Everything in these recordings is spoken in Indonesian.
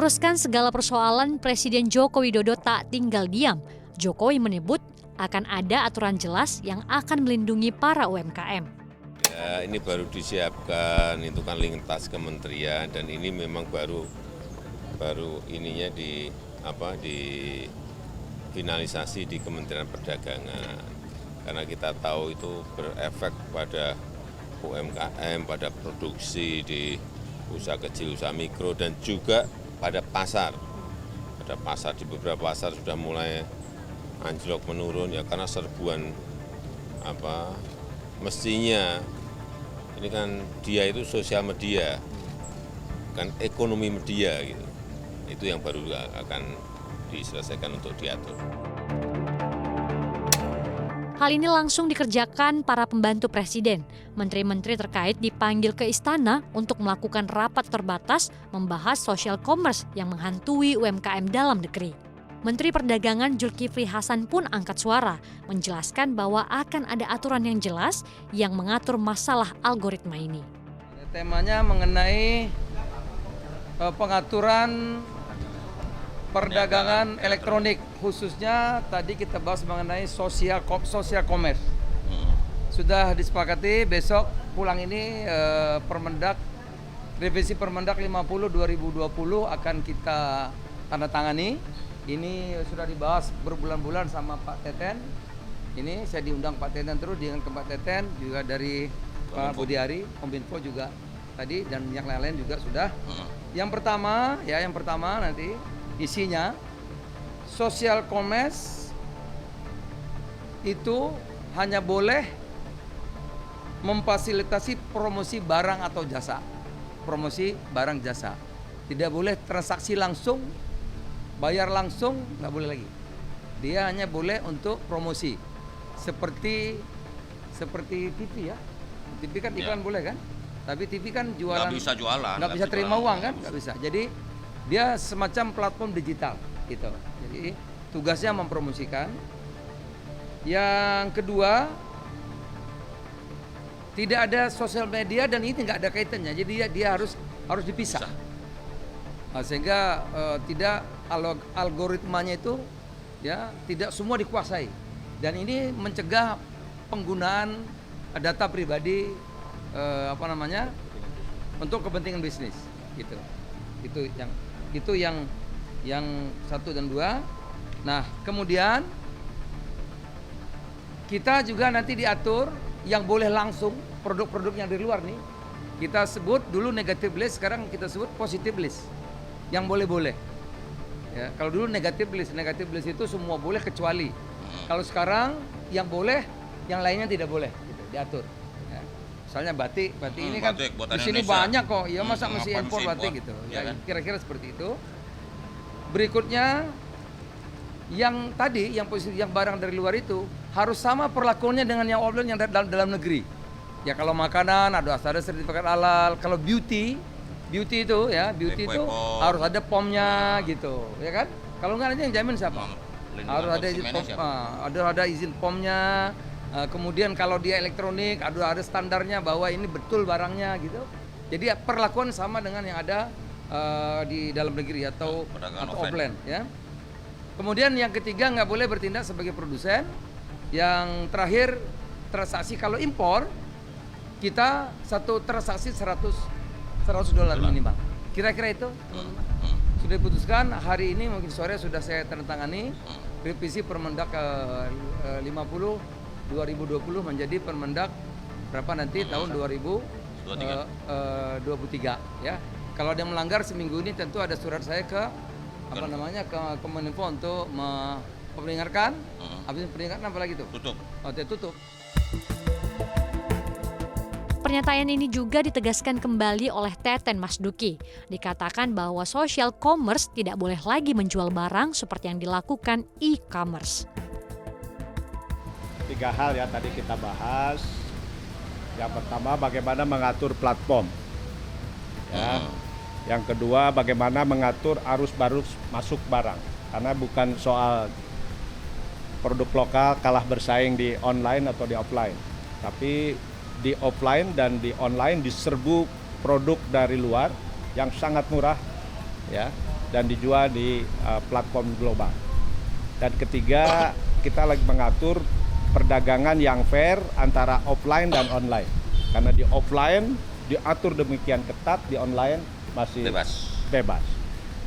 meluruskan segala persoalan, Presiden Joko Widodo tak tinggal diam. Jokowi menyebut akan ada aturan jelas yang akan melindungi para UMKM. Ya, ini baru disiapkan, itu kan lintas kementerian dan ini memang baru ininya di finalisasi di Kementerian Perdagangan. Karena kita tahu itu berefek pada UMKM, pada produksi di usaha kecil, usaha mikro dan juga pada pasar. Pada pasar, di beberapa pasar sudah mulai anjlok menurun ya karena serbuan mestinya ini kan dia itu sosial media, kan ekonomi media gitu. Itu yang baru akan diselesaikan untuk diatur. Hal ini langsung dikerjakan para pembantu presiden. Menteri-menteri terkait dipanggil ke istana untuk melakukan rapat terbatas membahas social commerce yang menghantui UMKM dalam negeri. Menteri Perdagangan Zulkifli Hasan pun angkat suara, menjelaskan bahwa akan ada aturan yang jelas yang mengatur masalah algoritma ini. Temanya mengenai pengaturan perdagangan elektronik, khususnya tadi kita bahas mengenai social commerce. Sudah disepakati besok pulang ini revisi Permendak 50 2020 akan kita tanda tangani. Ini sudah dibahas berbulan-bulan sama Pak Teten. Ini saya diundang Pak Teten terus dengan ke Pak Teten juga dari Pak Budiari, Kominfo juga tadi dan yang lain-lain juga sudah. Yang pertama nanti isinya social commerce itu hanya boleh memfasilitasi promosi barang atau jasa. Promosi barang jasa. Tidak boleh transaksi langsung, bayar langsung, nggak boleh lagi. Dia hanya boleh untuk promosi. Seperti TV ya. TV kan iklan boleh kan? Tapi TV kan jualan. Nggak bisa jualan. Nggak bisa terima uang kan? Nggak bisa. Jadi dia semacam platform digital gitu. Jadi tugasnya mempromosikan. Yang kedua, tidak ada sosial media dan ini nggak ada kaitannya. Jadi dia harus dipisah. Nah, sehingga tidak algoritmanya itu ya tidak semua dikuasai. Dan ini mencegah penggunaan data pribadi untuk kepentingan bisnis gitu. Itu yang satu dan dua. Nah, kemudian kita juga nanti diatur yang boleh langsung produk-produk yang dari luar nih. Kita sebut dulu negative list, sekarang kita sebut positive list. Yang boleh-boleh. Ya, kalau dulu negative list itu semua boleh kecuali. Kalau sekarang yang boleh, yang lainnya tidak boleh gitu, diatur. Ya. Misalnya batik ini kan di sini banyak kok. Ya masa mesti impor batik gitu. Ya, kira-kira seperti itu. Berikutnya yang tadi yang barang dari luar itu harus sama perlakuannya dengan yang offline yang dalam negeri. Ya kalau makanan ada sertifikat halal, kalau beauty itu ya, beauty itu harus ada POM-nya gitu, ya kan? Kalau nggak ada yang jamin siapa? Harus ada izin POM, ada izin POM-nya. Kemudian kalau dia elektronik ada standarnya bahwa ini betul barangnya gitu. Jadi perlakuan sama dengan yang ada di dalam negeri atau offline ya. Kemudian yang ketiga nggak boleh bertindak sebagai produsen. Yang terakhir transaksi kalau impor kita satu transaksi $100 minimal. Kira-kira itu sudah diputuskan hari ini, mungkin sore sudah saya tandatangani revisi Permendak 50 2020 menjadi Permendak berapa nanti tahun 2023 ya. Kalau ada yang melanggar seminggu ini tentu ada surat saya ke ke Kominfo untuk memperingatkan. Habis peringatan apa lagi tuh? Tutup. Tutup. Pernyataan ini juga ditegaskan kembali oleh Teten Masduki. Dikatakan bahwa social commerce tidak boleh lagi menjual barang seperti yang dilakukan e-commerce. 3 hal ya tadi kita bahas. Yang pertama bagaimana mengatur platform. Ya. Yang kedua bagaimana mengatur arus masuk barang. Karena bukan soal produk lokal kalah bersaing di online atau di offline. Tapi di offline dan di online diserbu produk dari luar yang sangat murah ya dan dijual di platform global. Dan ketiga, kita lagi mengatur perdagangan yang fair antara offline dan online. Karena di offline diatur demikian ketat, di online masih bebas.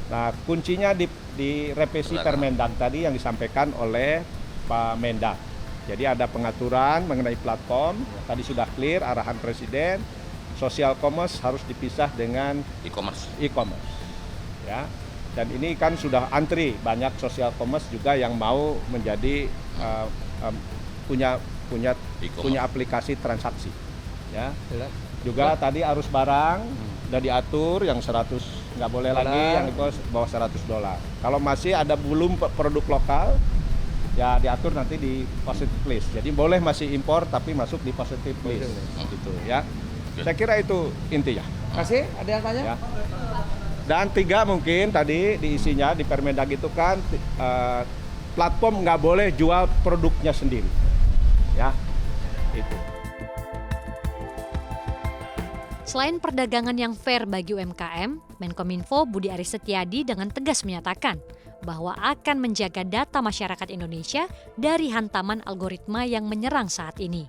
Nah, kuncinya di revisi Permendag tadi yang disampaikan oleh Pak Mendag. Jadi ada pengaturan mengenai platform, tadi sudah clear arahan Presiden, social commerce harus dipisah dengan e-commerce. Ya. Dan ini kan sudah antri banyak social commerce juga yang mau menjadi punya aplikasi transaksi. Ya. Juga tadi arus barang udah diatur yang 100 nggak boleh lagi, yang di bawah $100. Kalau masih ada belum produk lokal, ya diatur nanti di positive list. Jadi boleh masih impor tapi masuk di positive list. Gitu ya. Saya kira itu intinya. Kasih, ada yang tanya? Ya. Dan 3 mungkin tadi diisinya di Permendag itu kan platform nggak boleh jual produknya sendiri. Ya, itu. Selain perdagangan yang fair bagi UMKM, Menkominfo Budi Aris Setiadi dengan tegas menyatakan bahwa akan menjaga data masyarakat Indonesia dari hantaman algoritma yang menyerang saat ini.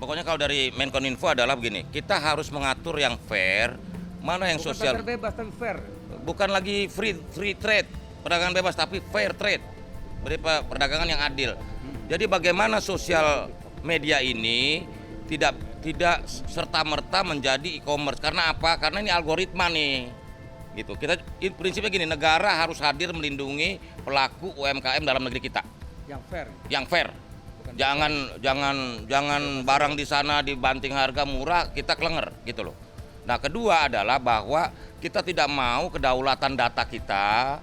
Pokoknya kalau dari Menkominfo adalah begini, kita harus mengatur yang fair, mana yang Bukan sosial. bebas tapi fair. Bukan lagi free trade, perdagangan bebas, tapi fair trade, perdagangan yang adil. Jadi bagaimana sosial media ini tidak serta-merta menjadi e-commerce. Karena apa? Karena ini algoritma nih. Gitu. Prinsipnya gini, negara harus hadir melindungi pelaku UMKM dalam negeri kita. Yang fair. Jangan barang di sana dibanting harga murah, kita kelenger gitu loh. Nah, kedua adalah bahwa kita tidak mau kedaulatan data kita,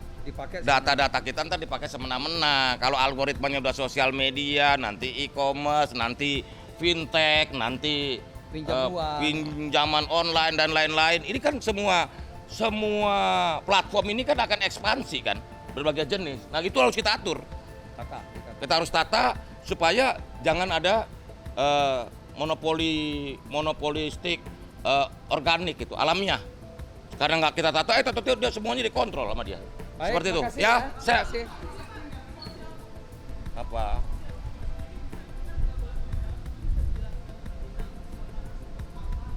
data-data kita ntar dipakai semena-mena. Kalau algoritmanya udah sosial media, nanti e-commerce, nanti fintech, nanti pinjaman online dan lain-lain. Ini kan semua platform ini kan akan ekspansi kan, berbagai jenis. Nah, itu harus kita atur. Kita harus tata supaya jangan ada monopolistik organik gitu, alamiah. Karena nggak kita tata, dia semuanya dikontrol sama dia. Baik, seperti itu. makasih Ya, saya makasih. apa?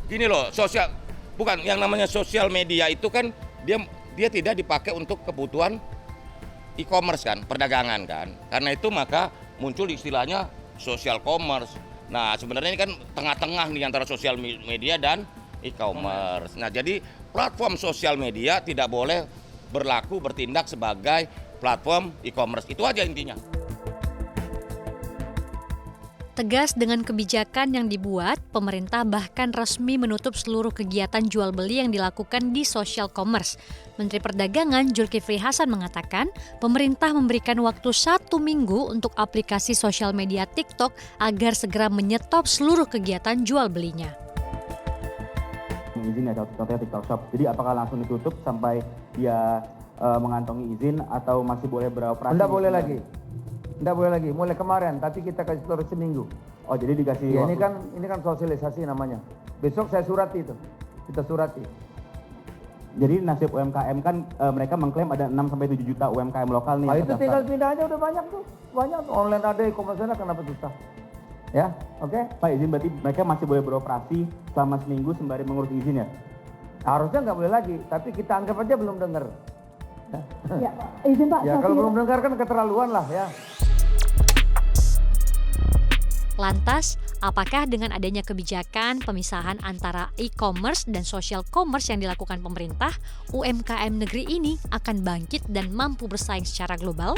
Gini loh, bukan yang namanya sosial media itu kan dia tidak dipakai untuk kebutuhan e-commerce kan, perdagangan kan. Karena itu maka muncul istilahnya social commerce. Nah, sebenarnya ini kan tengah-tengah nih antara sosial media dan e-commerce. Nah, jadi platform sosial media tidak boleh bertindak sebagai platform e-commerce. Itu aja intinya. Tegas dengan kebijakan yang dibuat, pemerintah bahkan resmi menutup seluruh kegiatan jual beli yang dilakukan di social commerce. Menteri Perdagangan Zulkifli Hasan mengatakan, pemerintah memberikan waktu 1 minggu untuk aplikasi sosial media TikTok agar segera menyetop seluruh kegiatan jual belinya. Izin ya, contohnya TikTok Shop. Jadi apakah langsung ditutup sampai dia mengantongi izin atau masih boleh beroperasi? Nggak boleh lagi. Nggak boleh lagi. Mulai kemarin, tapi kita kasih terus seminggu. Oh, jadi dikasih Ya, waktu. ini kan sosialisasi namanya. Besok saya surati itu. Kita surati. Jadi nasib UMKM kan mereka mengklaim ada 6-7 juta UMKM lokal nih. Nah, yang itu terdaftar. tinggal pindah aja udah banyak tuh. Banyak tuh. Online ada, e-commerce ada, kenapa susah? Ya, oke? Pak, izin berarti mereka masih boleh beroperasi selama seminggu sembari mengurus izin ya? Harusnya nggak boleh lagi, tapi kita anggap aja belum dengar. Ya, izin Pak. Ya, kalau belum dengar kan keterlaluan lah ya. Lantas, apakah dengan adanya kebijakan pemisahan antara e-commerce dan social commerce yang dilakukan pemerintah, UMKM negeri ini akan bangkit dan mampu bersaing secara global?